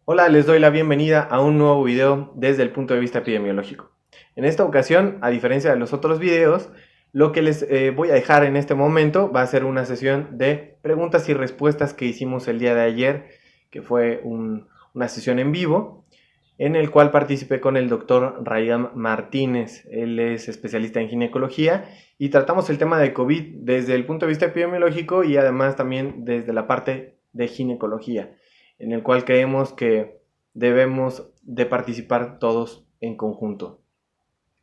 Hola, les doy la bienvenida a un nuevo video desde el punto de vista epidemiológico. En esta ocasión, a diferencia de los otros videos, lo que les voy a dejar en este momento va a ser una sesión de preguntas y respuestas que hicimos el día de ayer, que fue una sesión en vivo, en el cual participé con el doctor Ryan Martínez. Él es especialista en ginecología y tratamos el tema de COVID desde el punto de vista epidemiológico y además también desde la parte de ginecología, en el cual creemos que debemos de participar todos en conjunto.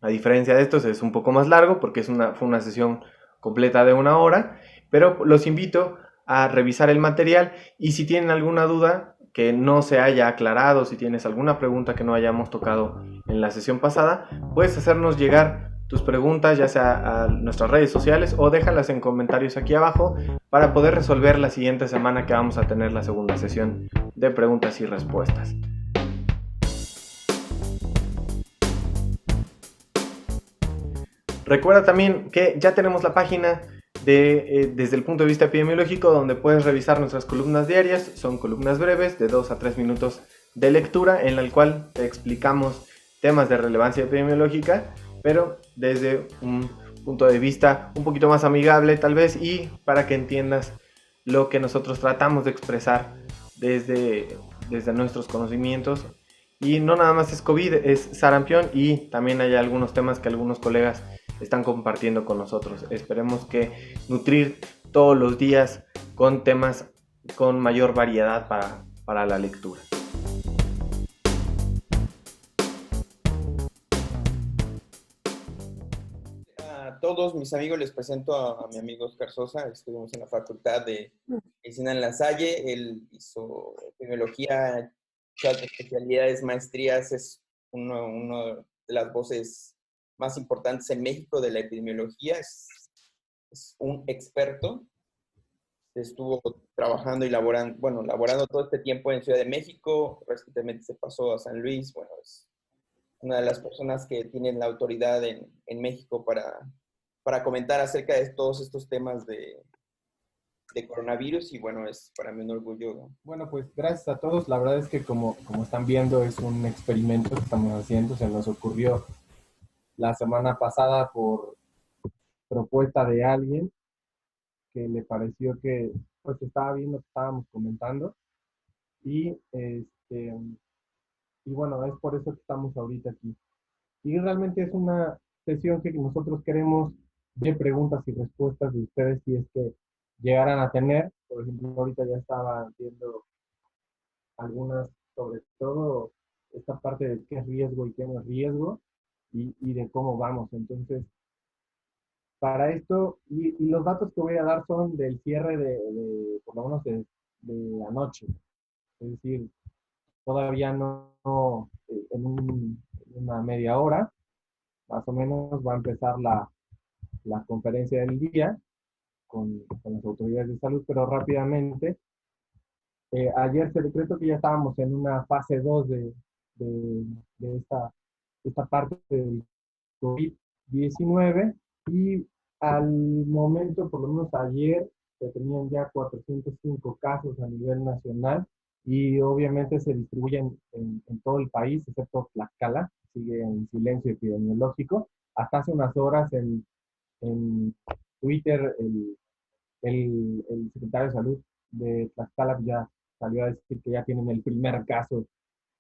A diferencia de estos es un poco más largo porque fue una sesión completa de una hora, pero los invito a revisar el material y si tienen alguna duda que no se haya aclarado, si tienes alguna pregunta que no hayamos tocado en la sesión pasada, puedes hacernos llegar tus preguntas ya sea a nuestras redes sociales o déjalas en comentarios aquí abajo para poder resolver la siguiente semana que vamos a tener la segunda sesión de preguntas y respuestas. Recuerda también que ya tenemos la página desde el punto de vista epidemiológico donde puedes revisar nuestras columnas diarias. Son columnas breves de 2 a 3 minutos de lectura en la cual te explicamos temas de relevancia epidemiológica, pero desde un punto de vista un poquito más amigable tal vez y para que entiendas lo que nosotros tratamos de expresar desde nuestros conocimientos. Y no nada más es COVID, es sarampión y también hay algunos temas que algunos colegas están compartiendo con nosotros. Esperemos que nutrir todos los días con temas con mayor variedad para la lectura. A todos mis amigos les presento a mi amigo Oscar Sosa. Estuvimos en la Facultad de Medicina en La Salle. Él hizo epidemiología, muchas especialidades, maestrías. Es uno de las voces más importantes en México de la epidemiología. Es un experto. Estuvo trabajando y laborando todo este tiempo en Ciudad de México. Recientemente se pasó a San Luis. Bueno, es una de las personas que tienen la autoridad en México para comentar acerca de todos estos temas de coronavirus y bueno, es para mí un orgullo. Bueno, pues gracias a todos. La verdad es que como están viendo es un experimento que estamos haciendo. Se nos ocurrió la semana pasada por propuesta de alguien que le pareció que pues estaba viendo que estábamos comentando y y bueno, es por eso que estamos ahorita aquí. Y realmente es una sesión que nosotros queremos de preguntas y respuestas de ustedes si es que llegaran a tener. Por ejemplo, ahorita ya estaba viendo algunas, sobre todo esta parte de qué es riesgo y qué no es riesgo y de cómo vamos. Entonces, para esto, y los datos que voy a dar son del cierre por lo menos de anoche. Es decir, todavía no en una media hora, más o menos, va a empezar la conferencia del día con las autoridades de salud, pero rápidamente ayer se decretó que ya estábamos en una fase 2 de, de esta parte del COVID-19 y al momento, por lo menos ayer, se tenían ya 405 casos a nivel nacional y obviamente se distribuyen en todo el país, excepto Tlaxcala, sigue en silencio epidemiológico. Hasta hace unas horas en Twitter el secretario de Salud de Tlaxcala ya salió a decir que ya tienen el primer caso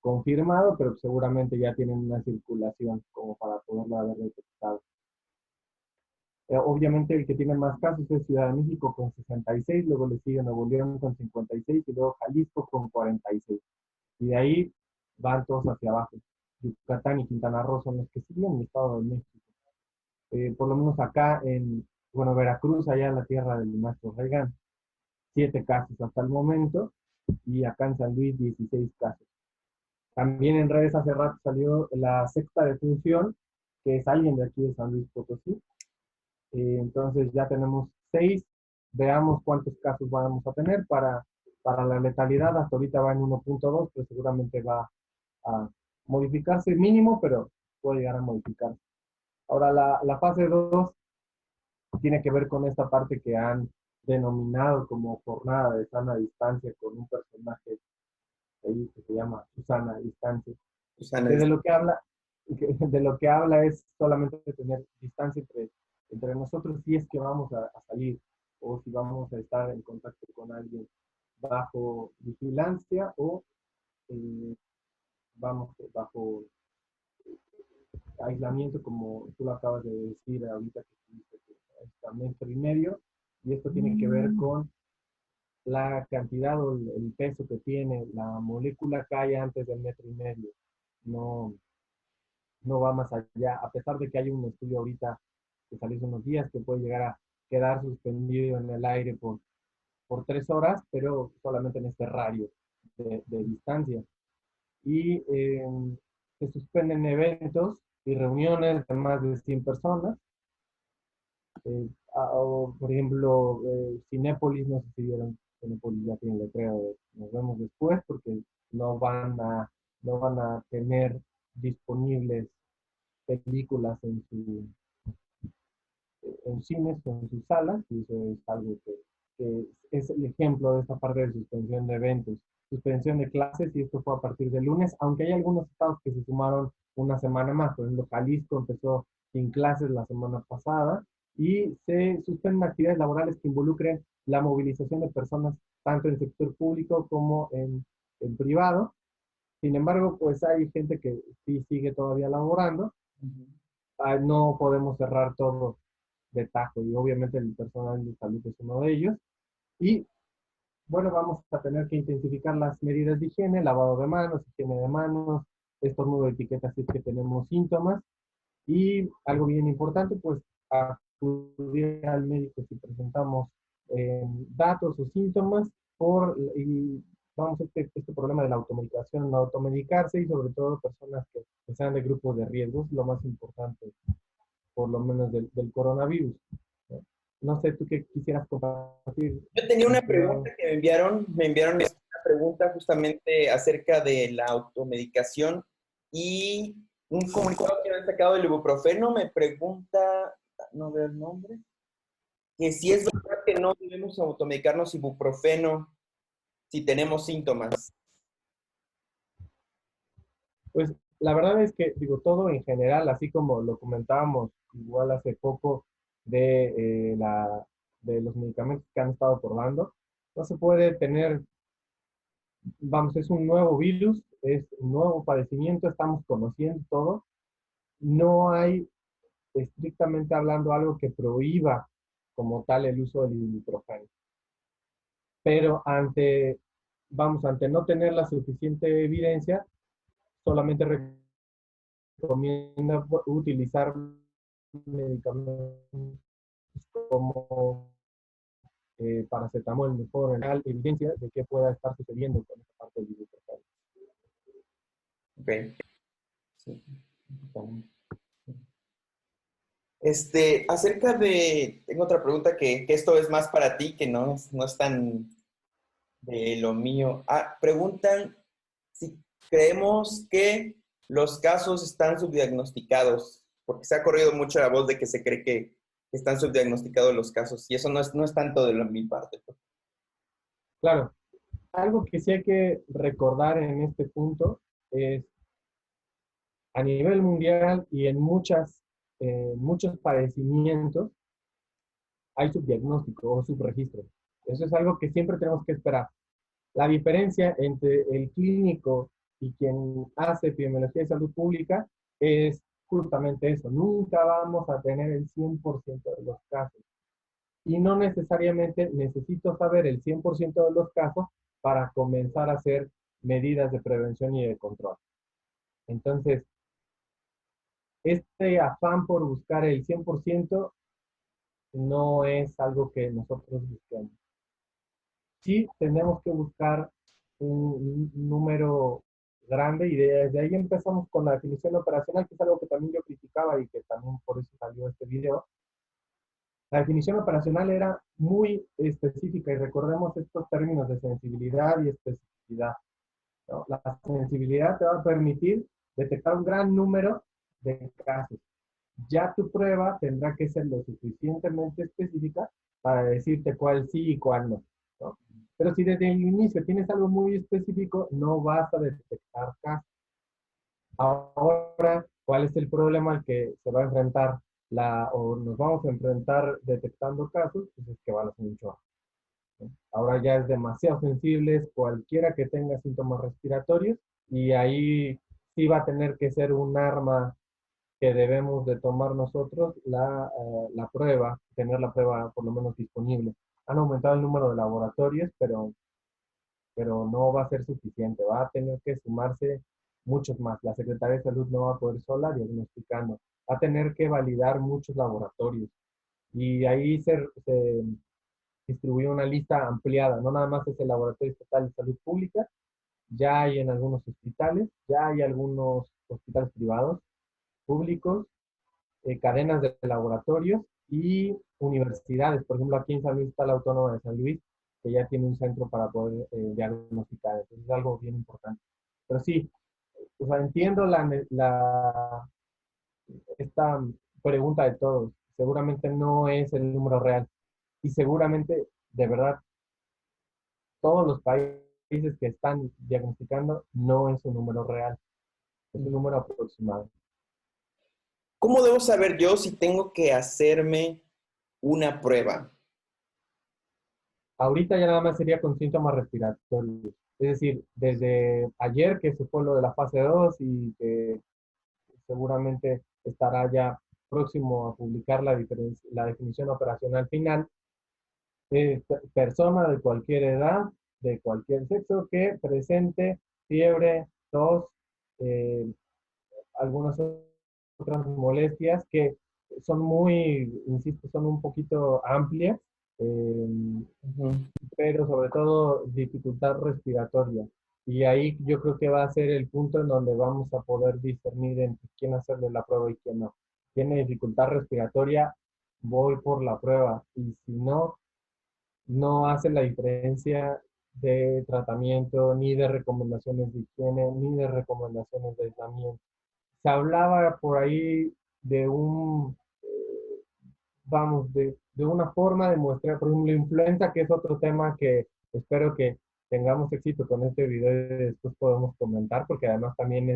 confirmado, pero seguramente ya tienen una circulación como para poderlo haber detectado. Obviamente el que tiene más casos es Ciudad de México con 66, luego le sigue Nuevo León con 56 y luego Jalisco con 46. Y de ahí van todos hacia abajo. Yucatán y Quintana Roo son los que siguen el Estado de México. Por lo menos acá bueno, Veracruz, allá en la tierra del maestro Reagan, 7 casos hasta el momento, y acá en San Luis 16 casos. También en redes hace rato salió la sexta defunción, que es alguien de aquí de San Luis Potosí. Entonces ya tenemos 6, veamos cuántos casos vamos a tener para la letalidad. Hasta ahorita va en 1.2, pero seguramente va a modificarse mínimo, pero puede llegar a modificarse. Ahora la fase 2 tiene que ver con esta parte que han denominado como jornada de sana distancia con un personaje ahí que se llama Susana a distancia. Susana, Que de lo que habla, de lo que habla es solamente de tener distancia entre nosotros si es que vamos a salir o si vamos a estar en contacto con alguien bajo vigilancia o vamos bajo aislamiento, como tú lo acabas de decir ahorita que tuviste que metro y medio, y esto tiene que ver con la cantidad o el peso que tiene la molécula que hay antes del metro y medio. No, no va más allá, a pesar de que hay un estudio ahorita que salió hace unos días que puede llegar a quedar suspendido en el aire por 3 horas, pero solamente en este radio de distancia. Y se suspenden eventos y reuniones de más de 100 personas. O, por ejemplo, Cinépolis, no sé si vieron, Cinépolis ya tiene letrero de nos vemos después porque no van a, no van a tener disponibles películas en cines o en sus salas, y eso es algo que es el ejemplo de esta parte de suspensión de eventos. Suspensión de clases, y esto fue a partir del lunes, aunque hay algunos estados que se sumaron una semana más. Por ejemplo, Jalisco empezó sin clases la semana pasada y se suspenden actividades laborales que involucren la movilización de personas tanto en el sector público como en privado. Sin embargo, pues hay gente que sí sigue todavía laborando. No podemos cerrar todo de tajo y obviamente el personal de salud es uno de ellos. Y bueno, vamos a tener que intensificar las medidas de higiene, lavado de manos, higiene de manos, estornudo de etiqueta si es que tenemos síntomas. Y algo bien importante, pues acudir al médico si presentamos datos o síntomas y vamos a este problema de la automedicación, no automedicarse y sobre todo personas que sean de grupos de riesgo, lo más importante, por lo menos del coronavirus. ¿No? No sé, tú qué quisieras compartir. yo tenía una pregunta que me enviaron una pregunta justamente acerca de la automedicación y un comunicado que habían sacado del ibuprofeno me pregunta, no veo el nombre, que si es verdad que no debemos automedicarnos ibuprofeno si tenemos síntomas. Pues la verdad es que, digo, todo en general, así como lo comentábamos igual hace poco de los medicamentos que han estado probando, no se puede tener, vamos, es un nuevo virus, es un nuevo padecimiento, estamos conociendo todo, no hay estrictamente hablando algo que prohíba como tal el uso del ibuprofeno. Pero ante no tener la suficiente evidencia, solamente recomienda utilizar medicamentos como paracetamol mejor en real evidencia de que pueda estar sucediendo con esta parte del ibuprofeno. Ok. Sí. Acerca de, tengo otra pregunta que esto es más para ti, que no es tan de lo mío. Preguntan si creemos que los casos están subdiagnosticados, porque se ha corrido mucho la voz de que se cree que están subdiagnosticados los casos, y eso no es tanto de mi parte. Claro, algo que sí hay que recordar en este punto es a nivel mundial y en muchos padecimientos hay subdiagnóstico o subregistro. Eso es algo que siempre tenemos que esperar. La diferencia entre el clínico y quien hace epidemiología de salud pública es justamente eso. Nunca vamos a tener el 100% de los casos. Y no necesariamente necesito saber el 100% de los casos para comenzar a hacer medidas de prevención y de control. Entonces, este afán por buscar el 100% no es algo que nosotros busquemos. Sí tenemos que buscar un número grande y desde ahí empezamos con la definición operacional, que es algo que también yo criticaba y que también por eso salió este video. La definición operacional era muy específica y recordemos estos términos de sensibilidad y especificidad, ¿no? La sensibilidad te va a permitir detectar un gran número de casos. Ya tu prueba tendrá que ser lo suficientemente específica para decirte cuál sí y cuál no, ¿no? Pero si desde el inicio tienes algo muy específico, no vas a detectar casos. Ahora, ¿cuál es el problema al que se va a enfrentar o nos vamos a enfrentar detectando casos? Pues es que van a ser un chorro. Ahora ya es demasiado sensibles, cualquiera que tenga síntomas respiratorios, y ahí sí va a tener que ser un arma que debemos de tomar nosotros la prueba, tener la prueba por lo menos disponible. Han aumentado el número de laboratorios, pero no va a ser suficiente, va a tener que sumarse muchos más. La Secretaría de Salud no va a poder sola diagnosticando, va a tener que validar muchos laboratorios. Y ahí se distribuyó una lista ampliada, no nada más es el Laboratorio Estatal de Salud Pública, ya hay en algunos hospitales, ya hay algunos hospitales privados, públicos, cadenas de laboratorios y universidades. Por ejemplo, aquí en San Luis está la Autónoma de San Luis, que ya tiene un centro para poder diagnosticar. Entonces es algo bien importante. Pero sí, o sea, entiendo esta pregunta de todos. Seguramente no es el número real. Y seguramente, de verdad, todos los países que están diagnosticando no es un número real. Es un número aproximado. ¿Cómo debo saber yo si tengo que hacerme una prueba? Ahorita ya nada más sería con síntomas respiratorios. Es decir, desde ayer que se fue lo de la fase 2 y que seguramente estará ya próximo a publicar la definición operacional final, persona de cualquier edad, de cualquier sexo que presente fiebre, tos, eh, algunas otras molestias que son muy, insisto, son un poquito amplias, Ujú. pero sobre todo dificultad respiratoria. Y ahí yo creo que va a ser el punto en donde vamos a poder discernir entre quién hacerle la prueba y quién no. Tiene dificultad respiratoria, voy por la prueba. Y si no, no hace la diferencia de tratamiento, ni de recomendaciones de higiene, ni de recomendaciones de aislamiento. Se hablaba por ahí de vamos, de una forma de mostrar, por ejemplo, influenza, que es otro tema que espero que tengamos éxito con este video y después podemos comentar, porque además también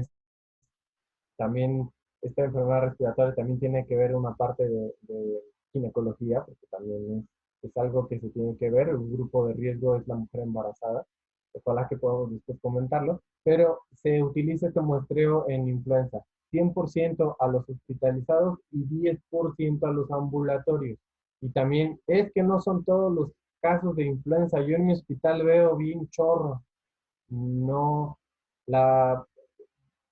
esta enfermedad respiratoria también tiene que ver una parte de ginecología, porque también es algo que se tiene que ver, un grupo de riesgo es la mujer embarazada, ojalá que podamos después comentarlo, pero se utiliza este muestreo en influenza, 100% a los hospitalizados y 10% a los ambulatorios. Y también es que no son todos los casos de influenza, yo en mi hospital veo bien chorro, no, la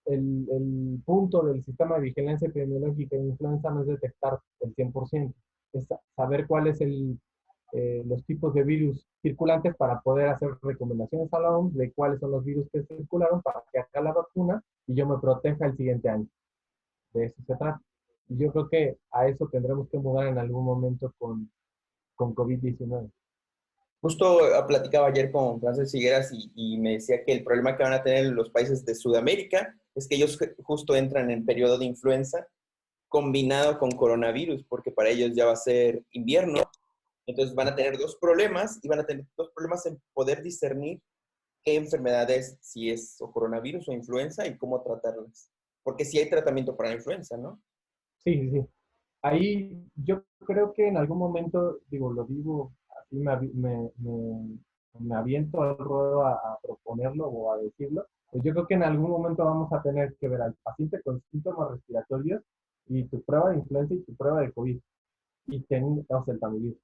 el punto del sistema de vigilancia epidemiológica de influenza no es detectar el 100%, es saber cuáles los tipos de virus circulantes para poder hacer recomendaciones a la OMS de cuáles son los virus que circularon para que haga la vacuna y yo me proteja el siguiente año. De eso se trata. Y yo creo que a eso tendremos que mudar en algún momento con COVID-19. Justo platicaba ayer con Francis Figueras y me decía que el problema que van a tener los países de Sudamérica es que ellos justo entran en periodo de influenza combinado con coronavirus, porque para ellos ya va a ser invierno. Entonces van a tener dos problemas y van a tener dos problemas en poder discernir qué enfermedades, si es o coronavirus o influenza y cómo tratarlas. Porque sí hay tratamiento para la influenza, ¿no? Sí, sí, sí. Ahí yo creo que en algún momento, digo, lo digo así, me aviento al ruedo a proponerlo o a decirlo, pues yo creo que en algún momento vamos a tener que ver al paciente con síntomas respiratorios y tu prueba de influenza y tu prueba de COVID y tenemos el tamivir.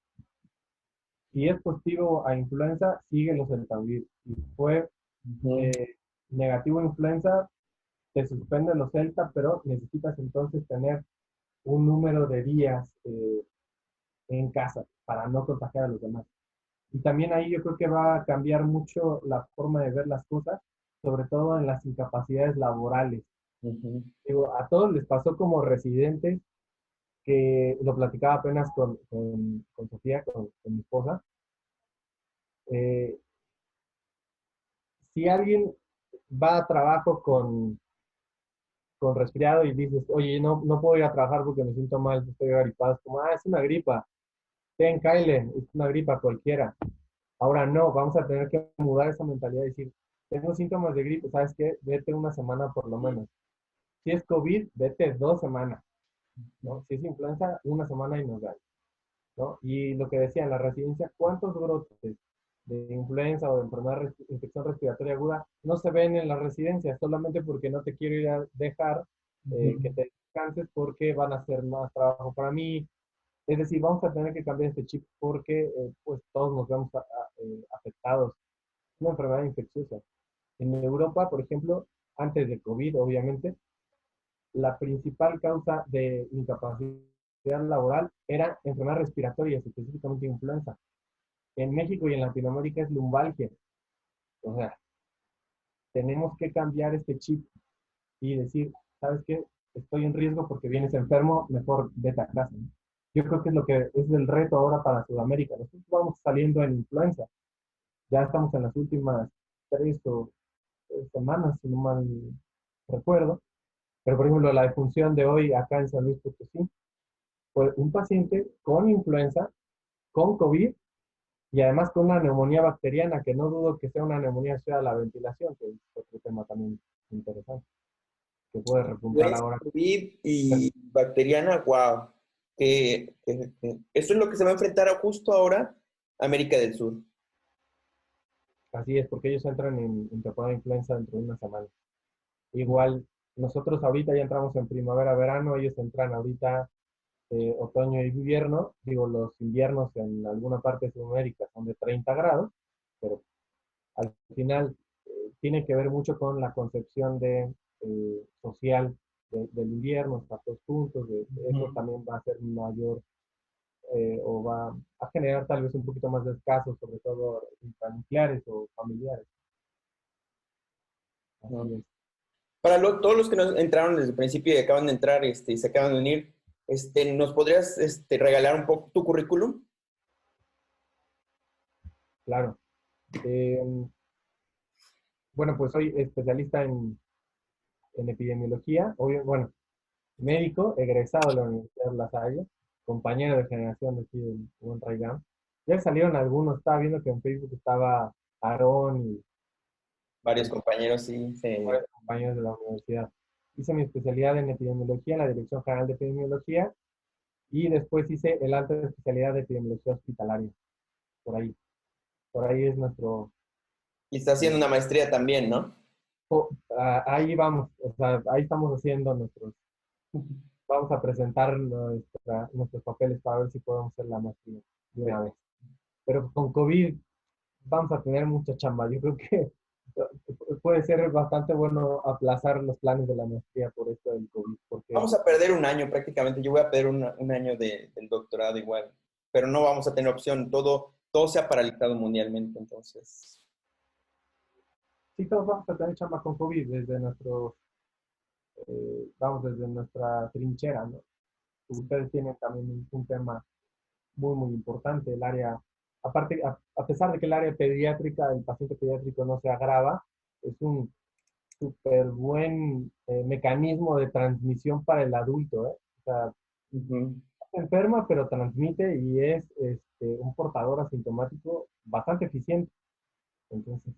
Si es positivo a influenza, sigue los celtamivir. Si fue Ujú. eh, negativo a influenza, te suspende los celta, pero necesitas entonces tener un número de días en casa para no contagiar a los demás. Y también ahí yo creo que va a cambiar mucho la forma de ver las cosas, sobre todo en las incapacidades laborales. Ujú. Digo, a todos les pasó como residentes, que lo platicaba apenas con Sofía, con mi esposa. Eh, si alguien va a trabajo con resfriado y dices, oye, no puedo ir a trabajar porque me siento mal, estoy agripado, es como, es una gripa, ten, Kyle, es una gripa cualquiera. Ahora no, vamos a tener que mudar esa mentalidad y decir, tengo síntomas de gripe, ¿sabes qué? Vete una semana por lo menos. Si es COVID, vete 2 semanas, ¿no? Si es influenza, una semana y nos da, ¿no? Y lo que decía en la residencia, ¿cuántos brotes de influenza o de enfermedad infección respiratoria aguda no se ven en la residencia? Solamente porque no te quiero ir a dejar que te descanses porque van a hacer más trabajo para mí. Es decir, vamos a tener que cambiar este chip porque pues todos nos vemos afectados. Es una enfermedad infecciosa. En Europa, por ejemplo, antes de COVID, obviamente, la principal causa de incapacidad laboral era enfermedades respiratorias, específicamente influenza. En México y en Latinoamérica es lumbalgia. O sea, tenemos que cambiar este chip y decir, ¿sabes qué? Estoy en riesgo porque vienes enfermo, mejor vete a casa, ¿no? Yo creo que es lo que es el reto ahora para Sudamérica. Nosotros vamos saliendo en influenza. Ya estamos en las últimas 3 o 3 semanas, si no mal recuerdo. Pero, por ejemplo, la defunción de hoy acá en San Luis Potosí fue un paciente con influenza, con COVID y además con una neumonía bacteriana, que no dudo que sea una neumonía asociada a la ventilación, que es otro tema también interesante, que puede repuntar Influenza, ahora. COVID y bacteriana, wow. Eso es lo que se va a enfrentar justo ahora América del Sur. Así es, porque ellos entran en temporada de influenza dentro de una semana. Igual, nosotros ahorita ya entramos en primavera, verano, ellos entran ahorita otoño y invierno. Digo, los inviernos en alguna parte de Sudamérica son de 30 grados, pero al final tiene que ver mucho con la concepción social del invierno, estar todos juntos, eso también va a ser mayor o va a generar tal vez un poquito más de casos, sobre todo intranucleares o familiares. ¿No? Así es. Para todos los que nos entraron desde el principio y acaban de entrar y se acaban de unir, ¿nos podrías regalar un poco tu currículum? Claro. Eh, bueno, pues soy especialista en epidemiología, obvio, bueno, médico, egresado de la Universidad de La Salle, compañero de generación de aquí del Buen Raigam. Ya salieron algunos, estaba viendo que en Facebook estaba Aarón y Varios compañeros, sí. varios compañeros de la universidad. Hice mi especialidad en epidemiología en la Dirección General de Epidemiología y después hice el alta especialidad de epidemiología hospitalaria. Por ahí. Por ahí es nuestro... Y está haciendo una maestría también, ¿no? ahí vamos, o sea, ahí estamos haciendo vamos a presentar nuestros papeles para ver si podemos hacer la maestría de una vez. Pero con COVID vamos a tener mucha chamba. Yo creo que puede ser bastante bueno aplazar los planes de la maestría por esto del COVID, porque Vamos a perder un año prácticamente. Yo voy a perder un año del doctorado igual, pero no vamos a tener opción. Todo se ha paralizado mundialmente, entonces. sí, todos vamos a tener chamba con COVID vamos, desde nuestra trinchera, ¿no? Ustedes tienen también un tema muy, muy importante, el área, aparte, a pesar de que el área pediátrica, el paciente pediátrico no se agrava, es un súper buen mecanismo de transmisión para el adulto, ¿eh? O sea, Uh-huh. se enferma, pero transmite y es un portador asintomático bastante eficiente. Entonces,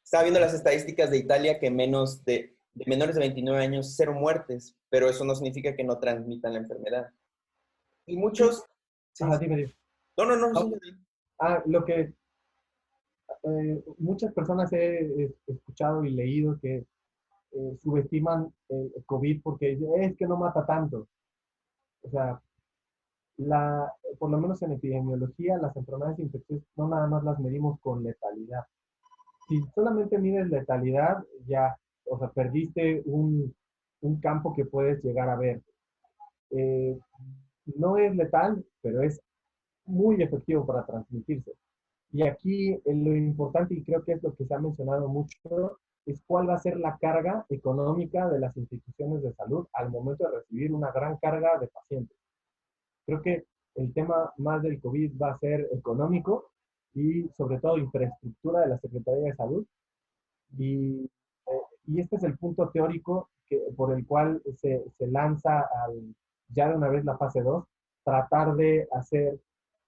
Estaba viendo las estadísticas de Italia que de menores de 29 años, 0 muertes, pero eso no significa que no transmitan la enfermedad. Y sí, muchos, sí, ajá, sí. dime, dime. No, no, no, Ah, sí. lo que muchas personas he escuchado y leído que subestiman el COVID porque dicen, es que no mata tanto. O sea, por lo menos en epidemiología, las enfermedades infecciosas no nada más las medimos con letalidad. Si solamente mides letalidad, ya, o sea, perdiste un campo que puedes llegar a ver. Eh, no es letal, pero es muy efectivo para transmitirse. Y aquí lo importante, y creo que es lo que se ha mencionado mucho, es cuál va a ser la carga económica de las instituciones de salud al momento de recibir una gran carga de pacientes. Creo que el tema más del COVID va a ser económico y sobre todo infraestructura de la Secretaría de Salud. Y este es el punto teórico por el cual se lanza ya de una vez la fase 2, tratar de hacer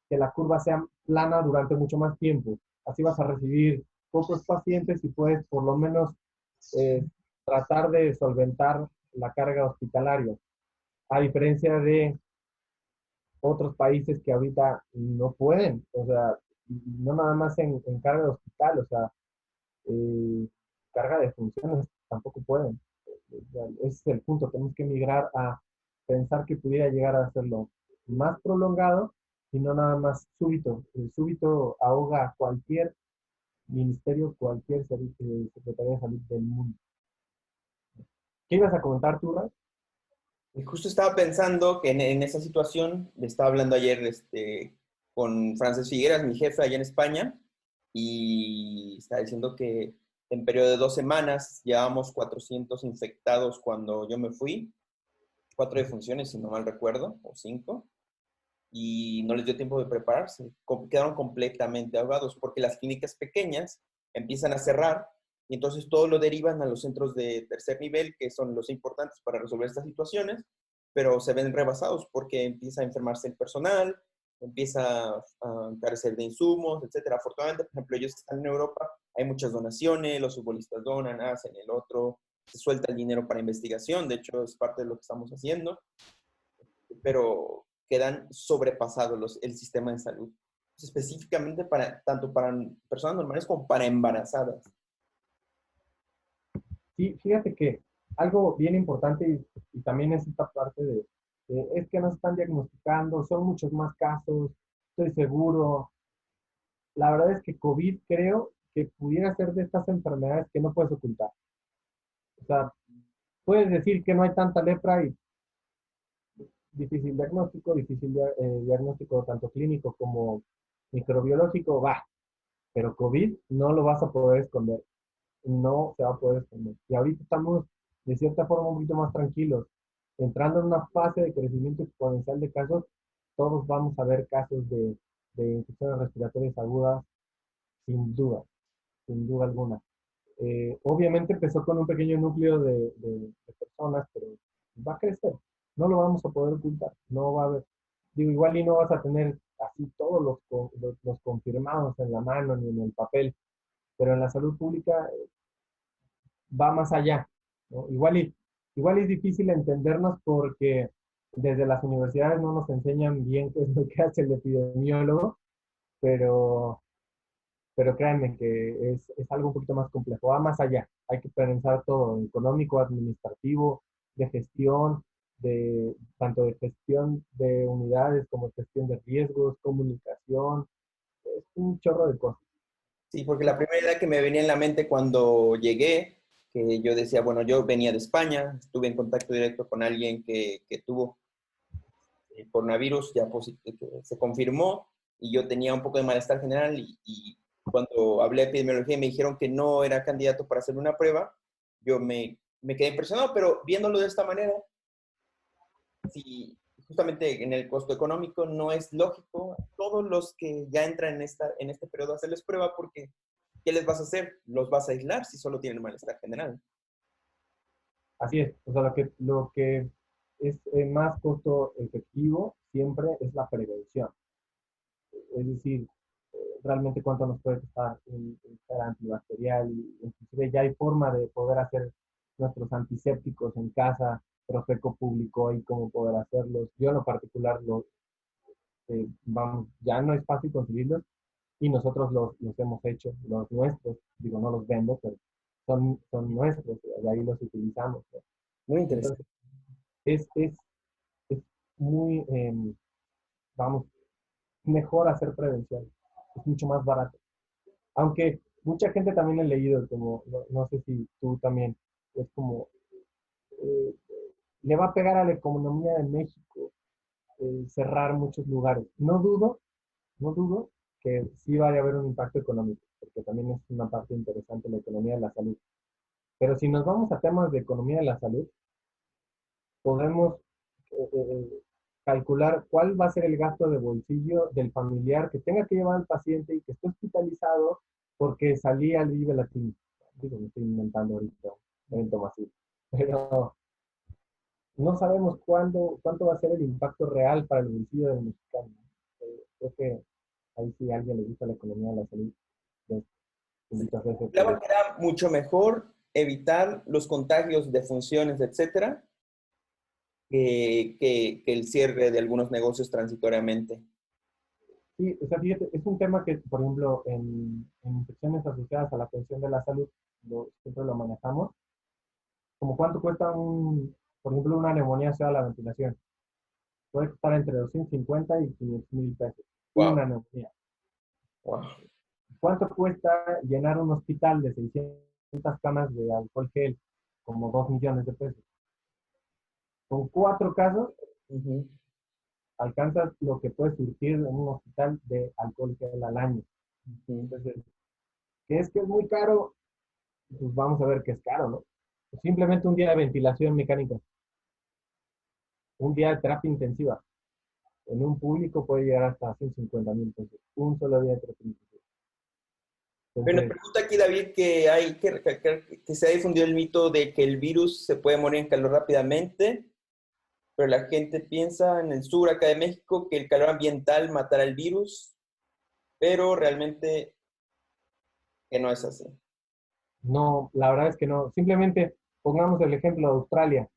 que la curva sea plana durante mucho más tiempo. así vas a recibir pocos pacientes y puedes por lo menos eh, tratar de solventar la carga hospitalaria, a diferencia de otros países que ahorita no pueden, o sea, no nada más en carga de hospital, o sea, eh, carga de funciones tampoco pueden. Ese es el punto, tenemos que migrar a pensar que pudiera llegar a hacerlo más prolongado y no nada más súbito. El súbito ahoga a cualquier ministerio, cualquier Secretaría de Salud del mundo. ¿Qué ibas a comentar tú, Ray? Y justo estaba pensando que en esa situación, le estaba hablando ayer con Frances Figueras, mi jefe allá en España, y estaba diciendo que en periodo de 2 semanas llevábamos 400 infectados cuando yo me fui, 4 defunciones, si no mal recuerdo, o 5, y no les dio tiempo de prepararse. Quedaron completamente ahogados porque las clínicas pequeñas empiezan a cerrar y entonces todo lo derivan a los centros de tercer nivel, que son los importantes para resolver estas situaciones, pero se ven rebasados porque empieza a enfermarse el personal, empieza a encarecer de insumos, etcétera. Afortunadamente, por ejemplo, ellos están en Europa, hay muchas donaciones, los futbolistas donan, hacen el otro, se suelta el dinero para investigación, de hecho es parte de lo que estamos haciendo, pero quedan sobrepasados el sistema de salud, específicamente tanto para personas normales como para embarazadas. Sí, fíjate que algo bien importante y también es esta parte es que nos están diagnosticando, son muchos más casos, estoy seguro. La verdad es que COVID creo que pudiera ser de estas enfermedades que no puedes ocultar. O sea, puedes decir que no hay tanta lepra y difícil diagnóstico, diagnóstico tanto clínico como microbiológico, va, pero COVID no lo vas a poder esconder, no se va a poder esconder. Y ahorita estamos de cierta forma un poquito más tranquilos, entrando en una fase de crecimiento exponencial de casos, todos vamos a ver casos de infecciones respiratorias agudas, sin duda, sin duda alguna. Obviamente empezó con un pequeño núcleo de personas, pero va a crecer. No lo vamos a poder ocultar. No va a haber. Digo, igual y no vas a tener así todos los confirmados en la mano ni en el papel, pero en la salud pública va más allá, ¿no? Igual es difícil entendernos porque desde las universidades no nos enseñan bien qué es lo que hace el epidemiólogo, pero créanme que es algo un poquito más complejo, va más allá. Hay que pensar todo, económico, administrativo, de gestión, tanto de gestión de unidades como gestión de riesgos, comunicación, es un chorro de cosas. Sí, porque la primera idea que me venía en la mente cuando llegué, que yo decía, bueno, yo venía de España, estuve en contacto directo con alguien que tuvo coronavirus, ya que se confirmó, y yo tenía un poco de malestar general, y cuando hablé de epidemiología y me dijeron que no era candidato para hacer una prueba, yo me quedé impresionado, pero viéndolo de esta manera, si justamente en el costo económico no es lógico todos los que ya entran en este periodo a hacerles prueba porque ¿qué les vas a hacer? ¿Los vas a aislar si solo tienen malestar general? Así es, o sea, lo que es más costo efectivo siempre es la prevención. Es decir, realmente cuánto nos puede costar un gel antibacterial, y inclusive ya hay forma de poder hacer nuestros antisépticos en casa, Profeco publicó ahí cómo poder hacerlos. Yo en lo particular, vamos, ya no es fácil conseguirlos y nosotros los hemos hecho, los nuestros, digo, no los vendo, pero son nuestros, y ahí los utilizamos, ¿no? Muy interesante. Entonces, es muy, vamos, mejor hacer prevención, es mucho más barato. Aunque mucha gente también he leído, como, no sé si tú también, es como, eh, le va a pegar a la economía de México cerrar muchos lugares. No dudo que sí vaya a haber un impacto económico, porque también es una parte interesante la economía de la salud. Pero si nos vamos a temas de economía de la salud, podemos calcular cuál va a ser el gasto de bolsillo del familiar que tenga que llevar al paciente y que esté hospitalizado porque salía al Vive Latino. Digo, me estoy inventando ahorita un evento masivo. Pero no sabemos cuánto va a ser el impacto real para el bolsillo del mexicano. Creo que ahí sí a alguien le gusta la economía de la salud. Les invito a hacer ese Claro que proyecto. era mucho mejor evitar los contagios de funciones, etcétera, que el cierre de algunos negocios transitoriamente. Sí, o sea, fíjate, es un tema que, por ejemplo, en infecciones asociadas a la atención de la salud, siempre lo manejamos, como cuánto cuesta por ejemplo, una neumonía asociada a la ventilación. Puede costar entre 250 y 500 mil pesos. Wow, Una neumonía. wow. ¿Cuánto cuesta llenar un hospital de 600 camas de alcohol gel? Como 2 millones de pesos. Con 4 casos, Ujú. alcanzas lo que puedes surtir en un hospital de alcohol gel al año. Ujú. Entonces, ¿qué es que es muy caro? Pues vamos a ver qué es caro, ¿no? Pues simplemente un día de ventilación mecánica, un día de terapia intensiva, en un público puede llegar hasta 150 mil pesos. Un solo día de terapia intensiva. Bueno, Entonces, pregunta aquí David que hay que recalcar que se ha difundido el mito de que el virus se puede morir en calor rápidamente, pero la gente piensa en el sur acá de México que el calor ambiental matará el virus, pero realmente que no es así. no, la verdad es que no. Simplemente pongamos el ejemplo de Australia.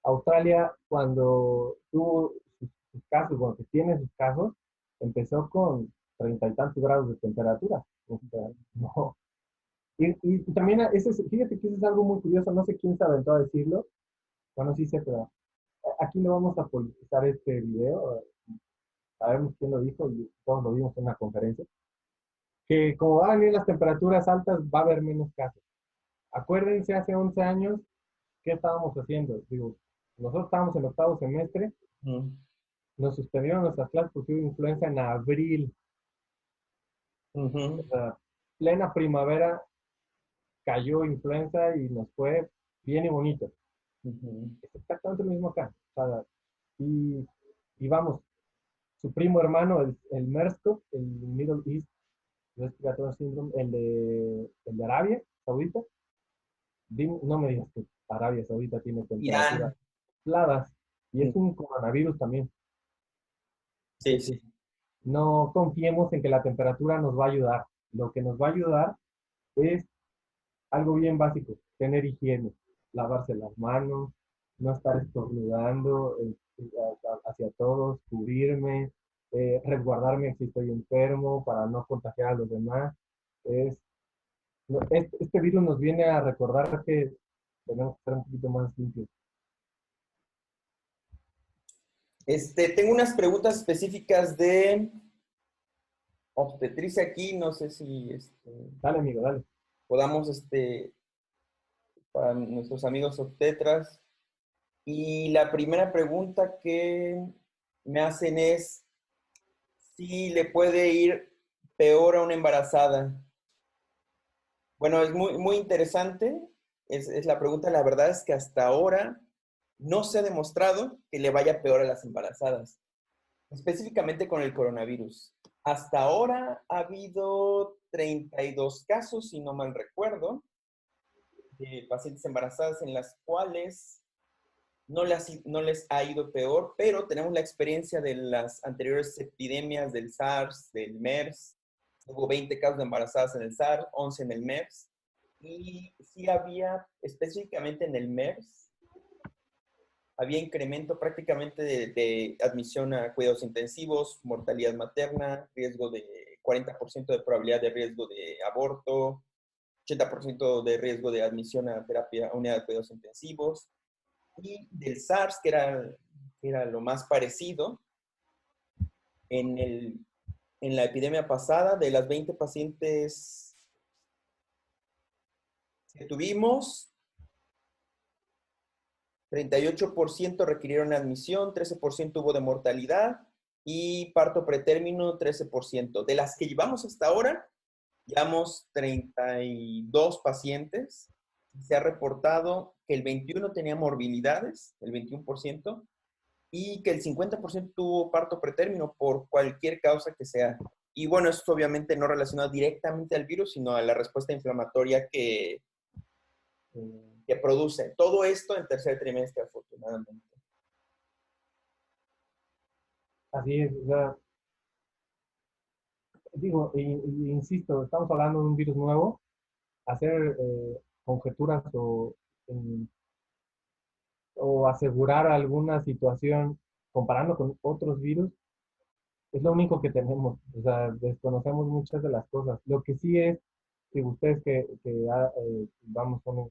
Australia, cuando tuvo sus casos, bueno, que tiene sus casos, empezó con 30 y tantos grados de temperatura. O sea, no. Y también, fíjate que eso es algo muy curioso, no sé quién se aventó a decirlo, bueno, sí sé, pero aquí lo vamos a publicar este video, sabemos quién lo dijo y todos lo vimos en una conferencia, que como van a venir las temperaturas altas, va a haber menos casos. Acuérdense, hace 11 años, ¿qué estábamos haciendo? Digo, nosotros estábamos en octavo semestre, Ujú. nos suspendieron nuestras clases porque hubo influenza en abril, o Ujú. sea, plena primavera cayó influenza y nos fue bien y bonito. Ujú. Es exactamente lo mismo acá. O sea, y, y vamos, su primo hermano, el MERS-CoV, el Middle East Respiratory Syndrome, el de Arabia Saudita, no me digas que Arabia Saudita tiene temperaturas Irán, heladas y es un coronavirus también. sí, sí. Entonces, no confiemos en que la temperatura nos va a ayudar. Lo que nos va a ayudar es algo bien básico, tener higiene, lavarse las manos, no estar estornudando hacia todos, cubrirme, resguardarme si estoy enfermo para no contagiar a los demás. Es, este virus nos viene a recordar que tenemos que ser un poquito más limpios. Tengo unas preguntas específicas de obstetricia aquí, no sé si Dale, amigo, dale. podamos, para nuestros amigos obstetras. Y la primera pregunta que me hacen es si le puede ir peor a una embarazada. Bueno, es muy, muy interesante. Es la pregunta. La verdad es que hasta ahora no se ha demostrado que le vaya peor a las embarazadas, específicamente con el coronavirus. Hasta ahora ha habido 32 casos, si no mal recuerdo, de pacientes embarazadas en las cuales no les ha ido peor, pero tenemos la experiencia de las anteriores epidemias del SARS, del MERS. Hubo 20 casos de embarazadas en el SARS, 11 en el MERS. Y sí había, específicamente en el MERS, había incremento prácticamente de admisión a cuidados intensivos, mortalidad materna, riesgo de 40% de probabilidad de riesgo de aborto, 80% de riesgo de admisión a terapia, a unidad de cuidados intensivos. Y del SARS, que era lo más parecido, en la epidemia pasada, de las 20 pacientes que tuvimos, 38% requirieron admisión, 13% hubo de mortalidad y parto pretérmino, 13%. De las que llevamos hasta ahora, llevamos 32 pacientes. Se ha reportado que el 21 tenía morbilidades, el 21%, y que el 50% tuvo parto pretérmino por cualquier causa que sea. Y bueno, eso es obviamente no relacionado directamente al virus, sino a la respuesta inflamatoria que produce. Todo esto en tercer trimestre, afortunadamente. Así es, o sea, digo, insisto, estamos hablando de un virus nuevo, hacer conjeturas o asegurar alguna situación comparando con otros virus, es lo único que tenemos. O sea, desconocemos muchas de las cosas. Lo que sí es que ustedes vamos, son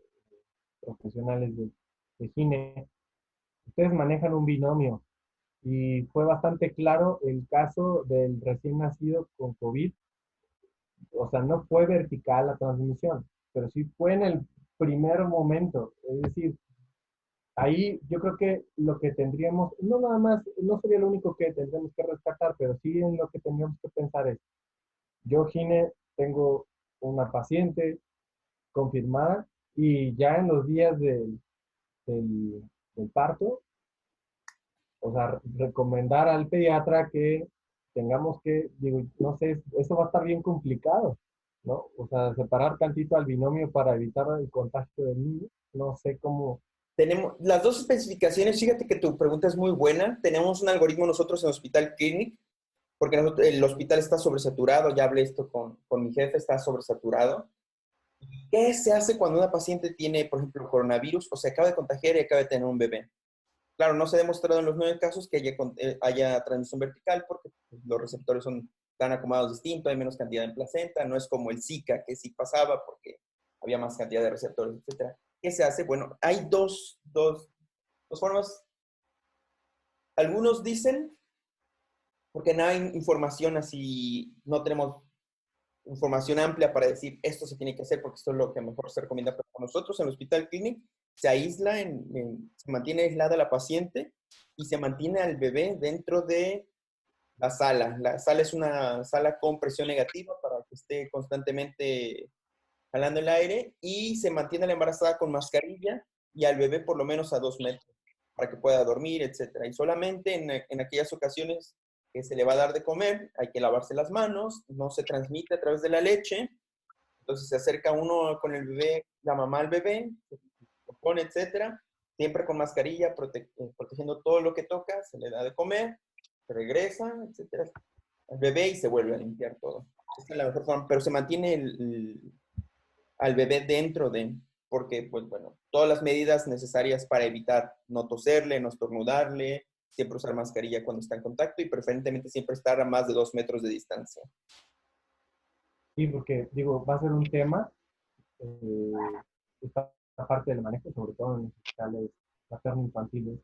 profesionales de gine, ustedes manejan un binomio y fue bastante claro el caso del recién nacido con COVID. O sea, no fue vertical la transmisión, pero sí fue en el primer momento. Es decir, ahí yo creo que lo que tendríamos, no nada más, no sería lo único que tendríamos que rescatar, pero sí en lo que tendríamos que pensar es, yo, Gine, tengo una paciente confirmada y ya en los días del, del parto, o sea, recomendar al pediatra que tengamos que, digo, no sé, eso va a estar bien complicado, ¿no? O sea, separar tantito al binomio para evitar el contagio del niño, no sé cómo. Tenemos las dos especificaciones. Fíjate que tu pregunta es muy buena. Tenemos un algoritmo nosotros en Hospital Clinic, porque el hospital está sobresaturado. Ya hablé esto con mi jefe, está sobresaturado. ¿Qué se hace cuando una paciente tiene, por ejemplo, coronavirus o se acaba de contagiar y acaba de tener un bebé? Claro, no se ha demostrado en los 9 casos que haya transmisión vertical porque los receptores están acomodados distinto, hay menos cantidad en placenta, no es como el Zika, que sí pasaba porque había más cantidad de receptores, etc. ¿Qué se hace? Bueno, hay dos formas. Algunos dicen, porque no hay información así, no tenemos información amplia para decir esto se tiene que hacer porque esto es lo que mejor se recomienda para nosotros en el Hospital Clinic. Se aísla, se mantiene aislada la paciente y se mantiene al bebé dentro de la sala. La sala es una sala con presión negativa para que esté constantemente jalando el aire y se mantiene la embarazada con mascarilla y al bebé por lo menos a 2 metros para que pueda dormir, etcétera. Y solamente en aquellas ocasiones que se le va a dar de comer, hay que lavarse las manos, no se transmite a través de la leche, entonces se acerca uno con el bebé, la mamá al bebé, lo pone, etcétera, siempre con mascarilla, protegiendo todo lo que toca, se le da de comer, se regresa, etcétera, al bebé y se vuelve a limpiar todo. Esta es la mejor forma, pero se mantiene al bebé dentro de, porque, pues bueno, todas las medidas necesarias para evitar no toserle, no estornudarle, siempre usar mascarilla cuando está en contacto y preferentemente siempre estar a más de 2 metros de distancia. Sí, porque digo, va a ser un tema, eh, esta parte del manejo, sobre todo en los hospitales materno-infantiles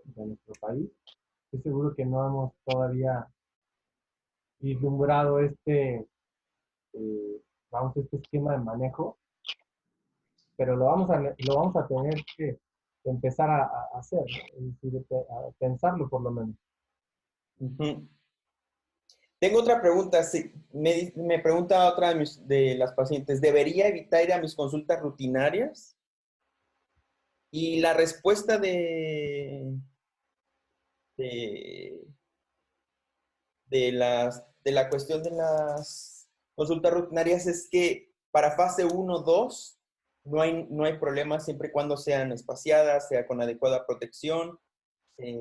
de nuestro país. Estoy seguro que no hemos todavía vislumbrado este esquema de manejo, pero lo vamos a tener que empezar a hacer, ¿no? Es decir, a pensarlo por lo menos. Ujú. Tengo otra pregunta. Sí, me pregunta otra de las pacientes, ¿debería evitar ir a mis consultas rutinarias? Y la respuesta de, de la cuestión de las consultas rutinarias es que para fase 1, 2 no hay problema siempre y cuando sean espaciadas, sea con adecuada protección,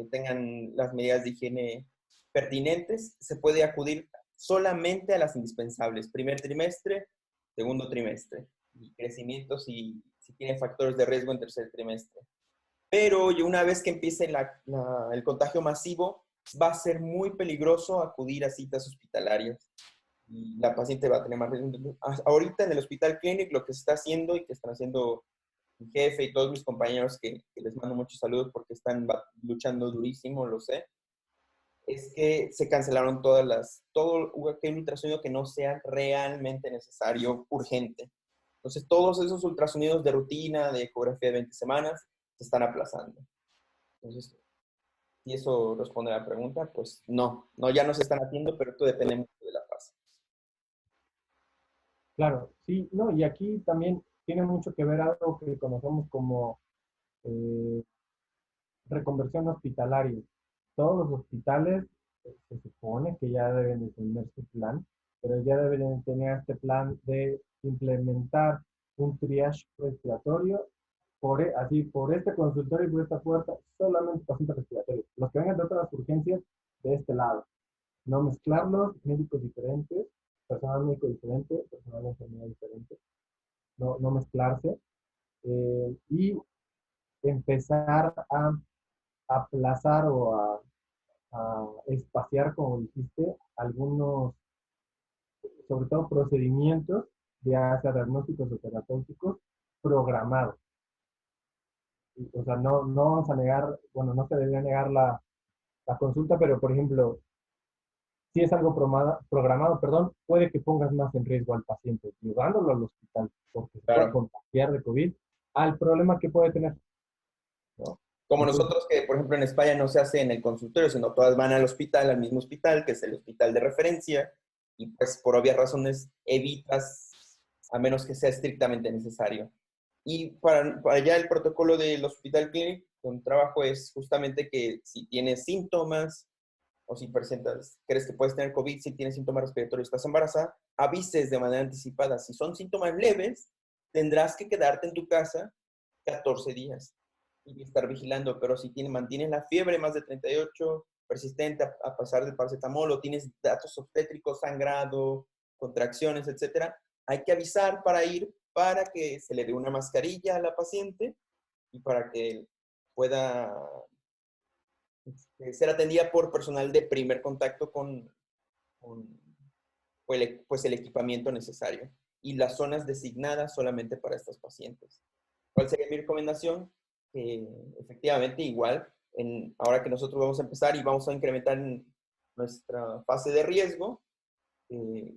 tengan las medidas de higiene pertinentes. Se puede acudir solamente a las indispensables, primer trimestre, segundo trimestre, y crecimiento si tiene factores de riesgo en tercer trimestre. Pero una vez que empiece el contagio masivo, va a ser muy peligroso acudir a citas hospitalarias. Y la paciente va a tener más riesgo. Ahorita en el Hospital Clinic lo que se está haciendo y que están haciendo mi jefe y todos mis compañeros, que les mando muchos saludos porque están luchando durísimo, lo sé, es que se cancelaron todo aquel ultrasonido que no sea realmente necesario, urgente. Entonces, todos esos ultrasonidos de rutina, de ecografía de 20 semanas, se están aplazando. Entonces, si eso responde a la pregunta, pues no, ya no se están haciendo, pero esto depende mucho de la fase. Claro, sí, no, y aquí también tiene mucho que ver algo que conocemos como eh, reconversión hospitalaria. Todos los hospitales se supone que ya deben de tener su plan, pero ya deben de tener este plan de implementar un triage respiratorio así por este consultorio y por esta puerta, solamente pacientes respiratorios. Los que vengan de otras urgencias, de este lado. No mezclarlos, médicos diferentes, personal médico diferente, personal de enfermedad diferente, no mezclarse y empezar a aplazar o a espaciar, como dijiste, algunos, sobre todo procedimientos, ya sea diagnósticos o terapéuticos, programados. O sea, no vamos a negar, bueno, no se debería negar la consulta, pero por ejemplo, si es algo programado, perdón, puede que pongas más en riesgo al paciente, llevándolo al hospital, porque se puede Claro. contagiar de COVID, al problema que puede tener, ¿no? Como Entonces, nosotros que, por ejemplo, en España no se hace en el consultorio, sino todas van al hospital, al mismo hospital, que es el hospital de referencia, y pues por obvias razones evitas, a menos que sea estrictamente necesario. Y para allá el protocolo del hospital clínico con trabajo es justamente que si tienes síntomas o si presentas, crees que puedes tener COVID, si tienes síntomas respiratorios, estás embarazada, avises de manera anticipada. Si son síntomas leves, tendrás que quedarte en tu casa 14 días y estar vigilando, pero si mantienes la fiebre más de 38, persistente a pasar del paracetamol o tienes datos obstétricos, sangrado, contracciones, etcétera, hay que avisar para ir para que se le dé una mascarilla a la paciente y para que pueda ser atendida por personal de primer contacto con pues, el equipamiento necesario y las zonas designadas solamente para estos pacientes. ¿Cuál sería mi recomendación? Efectivamente, igual, ahora que nosotros vamos a empezar y vamos a incrementar nuestra fase de riesgo,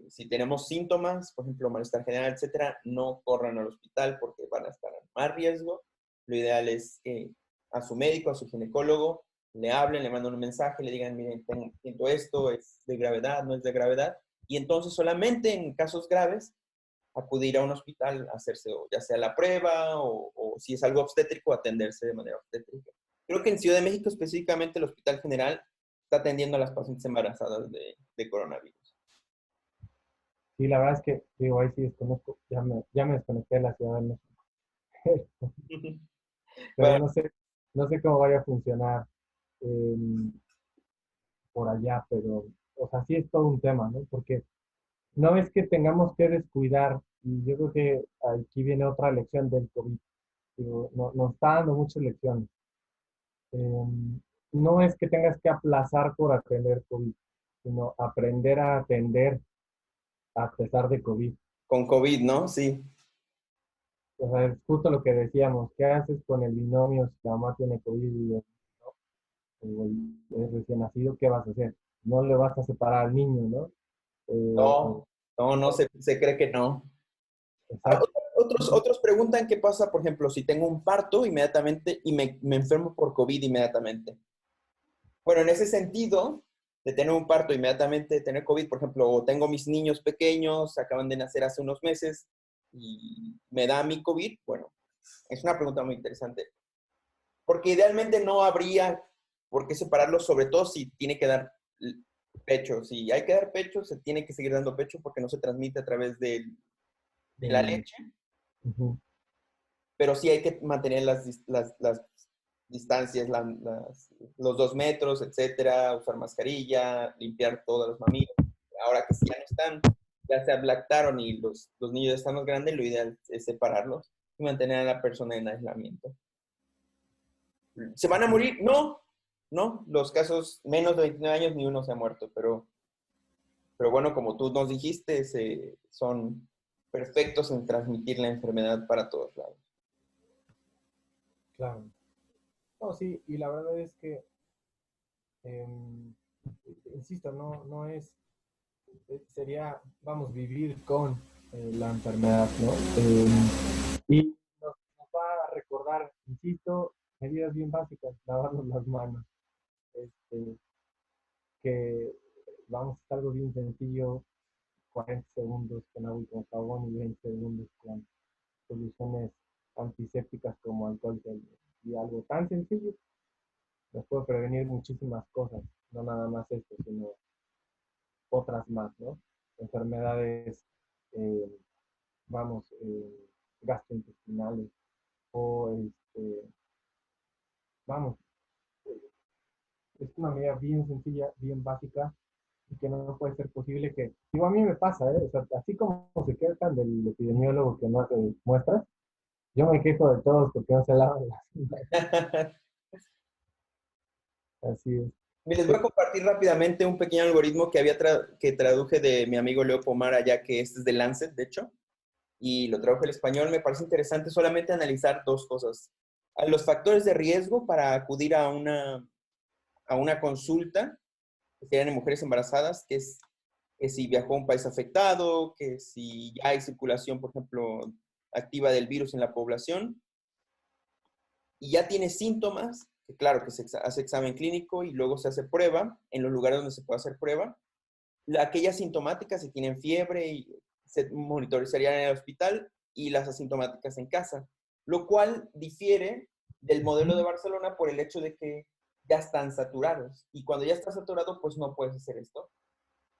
si tenemos síntomas, por ejemplo, malestar general, etcétera, no corran al hospital porque van a estar en más riesgo. Lo ideal es que a su médico, a su ginecólogo, le hablen, le manden un mensaje, le digan, miren, siento esto, es de gravedad, no es de gravedad. Y entonces solamente en casos graves acudir a un hospital a hacerse ya sea la prueba o si es algo obstétrico, atenderse de manera obstétrica. Creo que en Ciudad de México específicamente el Hospital General está atendiendo a las pacientes embarazadas de coronavirus. sí, la verdad es que, digo, ahí sí desconozco, ya me desconecté de la Ciudad de México, pero Bueno, no sé cómo vaya a funcionar eh, por allá, pero, o sea, sí es todo un tema, ¿no? Porque no es que tengamos que descuidar, y yo creo que aquí viene otra lección del COVID, digo, nos está dando muchas lecciones. No es que tengas que aplazar por atender COVID, sino aprender a atender a pesar de COVID. con COVID, ¿no? Sí. O sea, es justo lo que decíamos, ¿qué haces con el binomio si la mamá tiene COVID y es recién nacido? ¿Qué vas a hacer? No le vas a separar al niño, ¿no? No, no, se cree que no. Exacto. Otros preguntan qué pasa, por ejemplo, si tengo un parto inmediatamente y me enfermo por COVID inmediatamente. Bueno, en ese sentido, de tener un parto inmediatamente, de tener COVID, por ejemplo, tengo mis niños pequeños, acaban de nacer hace unos meses y me da mi COVID, bueno, es una pregunta muy interesante. Porque idealmente no habría por qué separarlos, sobre todo si tiene que dar pecho. Si hay que dar pecho, se tiene que seguir dando pecho porque no se transmite a través de la Eh, leche, ujú. pero sí hay que mantener las distancias, los 2 metros, etcétera, usar mascarilla, limpiar todos los mamilos. Ahora que sí ya no están, ya se lactaron y los niños ya están más grandes, lo ideal es separarlos y mantener a la persona en aislamiento. ¿Se van a morir? No, no. Los casos menos de 29 años ni uno se ha muerto, pero bueno, como tú nos dijiste, son perfectos en transmitir la enfermedad para todos lados. Claro. No, sí, y la verdad es que, em, insisto, no es, sería, vamos, vivir con la enfermedad, ¿no? Y nos va a recordar, insisto, medidas bien básicas, lavarnos las manos, este, que vamos a hacer algo bien sencillo, 40 segundos con agua y con jabón y 20 segundos con soluciones antisépticas como alcohol gel. Y algo tan sencillo nos puede prevenir muchísimas cosas, no nada más esto, sino otras más, ¿no? Enfermedades, eh, vamos, gastrointestinales o, vamos, es una medida bien sencilla, bien básica y que no puede ser posible que, digo, a mí me pasa, ¿eh? O sea, así como se quejan del epidemiólogo que no hace muestras, yo me quejo de todos porque no se lavan las manos. Así es. Les voy a compartir rápidamente un pequeño algoritmo que que traduje de mi amigo Leo Pomar allá, que este es de Lancet, de hecho, y lo traduje al español. Me parece interesante solamente analizar dos cosas. A los factores de riesgo para acudir a una consulta, que serían en mujeres embarazadas, que es que si viajó a un país afectado, que si ya hay circulación, por ejemplo, activa del virus en la población, y ya tiene síntomas, que claro que se hace examen clínico y luego se hace prueba en los lugares donde se puede hacer prueba. Aquellas sintomáticas, si tienen fiebre, y se monitorizarían en el hospital y las asintomáticas en casa, lo cual difiere del modelo de Barcelona por el hecho de que ya están saturados y cuando ya está saturado, pues no puedes hacer esto.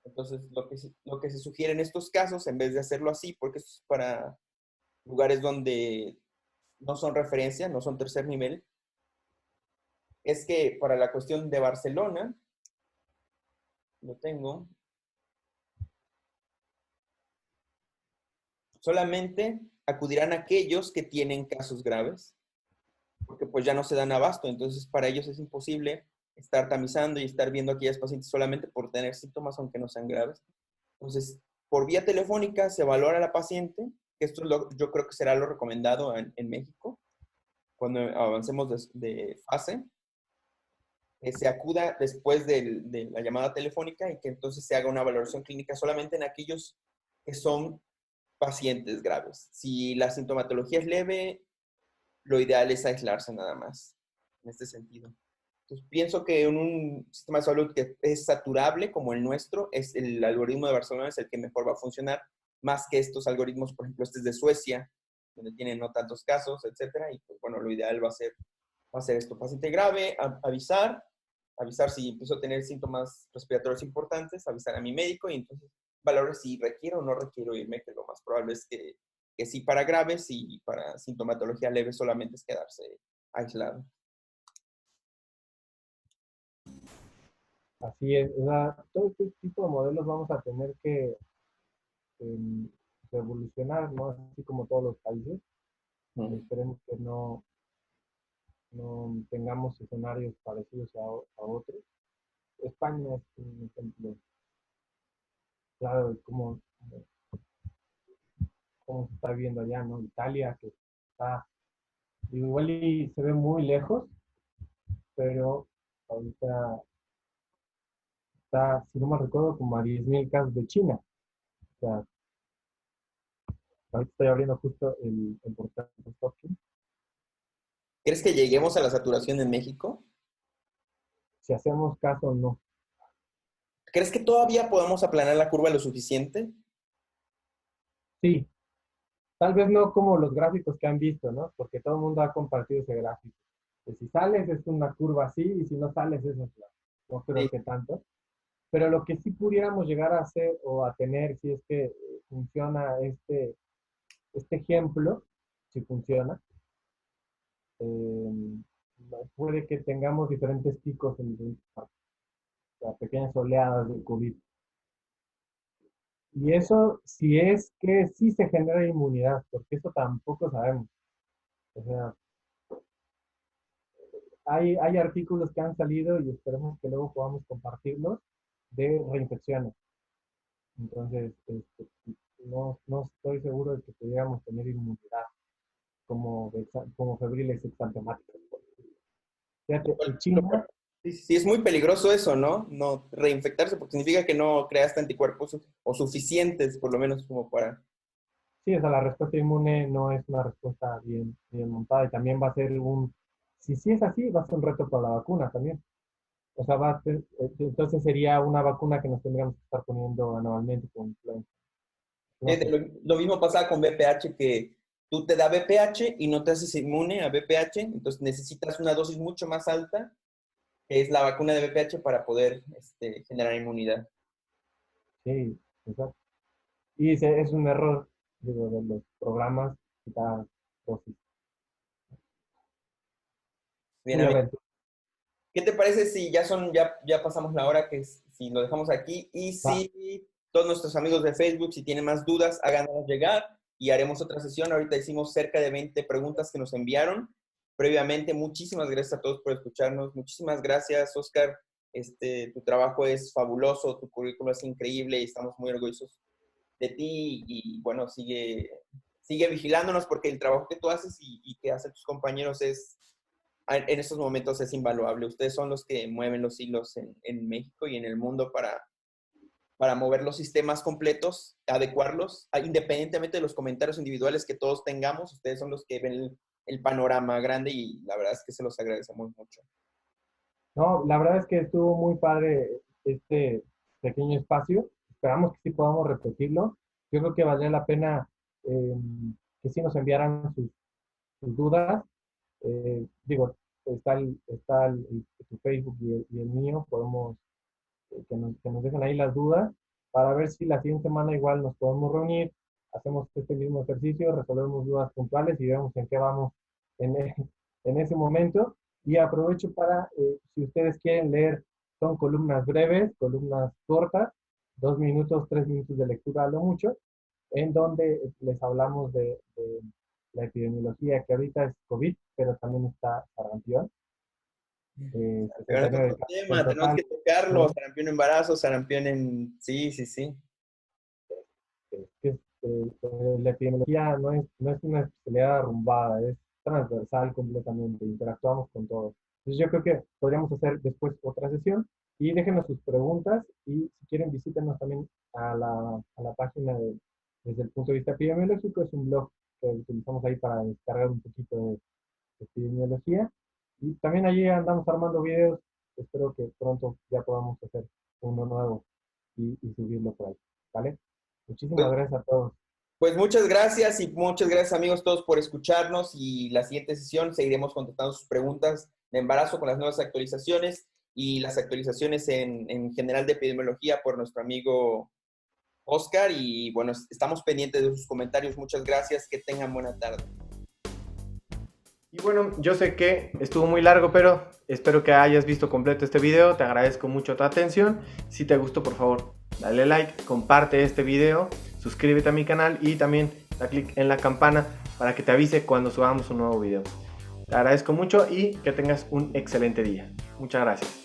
Entonces, lo que se sugiere en estos casos, en vez de hacerlo así, porque es para lugares donde no son referencia, no son tercer nivel, es que para la cuestión de Barcelona, lo tengo, solamente acudirán aquellos que tienen casos graves, porque pues ya no se dan abasto, entonces para ellos es imposible estar tamizando y estar viendo a aquellas pacientes solamente por tener síntomas, aunque no sean graves. Entonces, por vía telefónica se valora a la paciente, que esto es yo creo que será lo recomendado en México, cuando avancemos de fase, que se acuda después de la llamada telefónica y que entonces se haga una valoración clínica solamente en aquellos que son pacientes graves. Si la sintomatología es leve, lo ideal es aislarse nada más, en este sentido. Entonces, pienso que en un sistema de salud que es saturable como el nuestro, es el algoritmo de Barcelona es el que mejor va a funcionar, más que estos algoritmos, por ejemplo, este es de Suecia, donde tienen no tantos casos, etcétera, y pues bueno, lo ideal va a ser esto, paciente grave, avisar si empiezo a tener síntomas respiratorios importantes, avisar a mi médico y entonces valorar si requiero o no requiero irme, que lo más probable es que sí para graves y para sintomatología leve solamente es quedarse aislado. Así es. O sea, todo este tipo de modelos vamos a tener que evolucionar, ¿no? Así como todos los países. Esperemos que no tengamos escenarios parecidos a otros. España es un ejemplo claro de cómo se está viendo allá, ¿no? Italia, que está, igual y se ve muy lejos, pero ahorita está, si no me recuerdo, como a 10.000 casos de China. O sea, ahorita estoy abriendo justo el portal de Tokio. ¿Crees que lleguemos a la saturación en México? Si hacemos caso o no. ¿Crees que todavía podemos aplanar la curva lo suficiente? Sí, tal vez no como los gráficos que han visto, ¿no? Porque todo el mundo ha compartido ese gráfico. Que si sales es una curva así y si no sales es otra. No creo Sí. que tanto. Pero lo que sí pudiéramos llegar a hacer o a tener, si es que funciona este ejemplo, si funciona, eh, puede que tengamos diferentes picos en diferentes partes, o sea, pequeñas oleadas de COVID. Y eso si es que sí se genera inmunidad, porque eso tampoco sabemos. O sea, hay artículos que han salido y esperemos que luego podamos compartirlos de reinfecciones. Entonces, no estoy seguro de que pudiéramos tener inmunidad como febriles exantemáticas. Fíjate, en China, Sí, sí, es muy peligroso eso, ¿no? No reinfectarse, porque significa que no creaste anticuerpos o suficientes, por lo menos, como para... sí, o sea, la respuesta inmune no es una respuesta bien montada y también va a ser si sí es así, va a ser un reto para la vacuna también. O sea, entonces sería una vacuna que nos tendríamos que estar poniendo anualmente con influenza. No sé. Lo mismo pasa con VPH, que tú te da VPH y no te haces inmune a VPH, entonces necesitas una dosis mucho más alta, que es la vacuna de VPH, para poder generar inmunidad. Sí, exacto. Y es un error, digo, de los programas y cada dosis. Bien, Muy amigo. aventurado. ¿Qué te parece si ya pasamos la hora, si lo dejamos aquí? Y si todos nuestros amigos de Facebook, si tienen más dudas, háganos llegar y haremos otra sesión. Ahorita hicimos cerca de 20 preguntas que nos enviaron previamente. Muchísimas gracias a todos por escucharnos. Muchísimas gracias, Oscar. Tu trabajo es fabuloso, tu currículo es increíble y estamos muy orgullosos de ti. Y bueno, sigue vigilándonos, porque el trabajo que tú haces y que hacen tus compañeros en estos momentos es invaluable. Ustedes son los que mueven los hilos en México y en el mundo para mover los sistemas completos, adecuarlos, independientemente de los comentarios individuales que todos tengamos. Ustedes son los que ven el panorama grande y la verdad es que se los agradecemos mucho. No, la verdad es que estuvo muy padre este pequeño espacio. Esperamos que sí podamos repetirlo. Yo creo que valdría la pena que sí nos enviaran sus dudas. Digo, tu Facebook y el mío. Podemos que nos dejen ahí las dudas para ver si la siguiente semana igual nos podemos reunir, hacemos este mismo ejercicio, resolvemos dudas puntuales y vemos en qué vamos en ese momento. Y aprovecho para, si ustedes quieren leer, son columnas breves, columnas cortas, 2 minutos, 3 minutos de lectura a lo mucho, en donde les hablamos de la epidemiología, que ahorita es COVID, pero también está sarampión. Pero es otro tema, tenemos que tocarlo, sarampión en embarazo, sarampión en... Sí. La epidemiología no es una especialidad arrumbada, es transversal completamente, interactuamos con todos. Entonces yo creo que podríamos hacer después otra sesión y déjenos sus preguntas y si quieren visítenos también a la página desde el punto de vista epidemiológico. Es un blog que utilizamos ahí para descargar un poquito de epidemiología y también allí andamos armando videos. Espero que pronto ya podamos hacer uno nuevo y subirlo por ahí, ¿vale? Muchísimas gracias a todos. Pues muchas gracias y muchas gracias, amigos, todos por escucharnos, y la siguiente sesión seguiremos contestando sus preguntas de embarazo con las nuevas actualizaciones y las actualizaciones en general de epidemiología por nuestro amigo Oscar. Y bueno, estamos pendientes de sus comentarios. Muchas gracias, que tengan buena tarde. Y bueno, yo sé que estuvo muy largo, pero espero que hayas visto completo este video. Te agradezco mucho tu atención. Si te gustó, por favor, dale like, comparte este video, suscríbete a mi canal y también da clic en la campana para que te avise cuando subamos un nuevo video. Te agradezco mucho y que tengas un excelente día. Muchas gracias.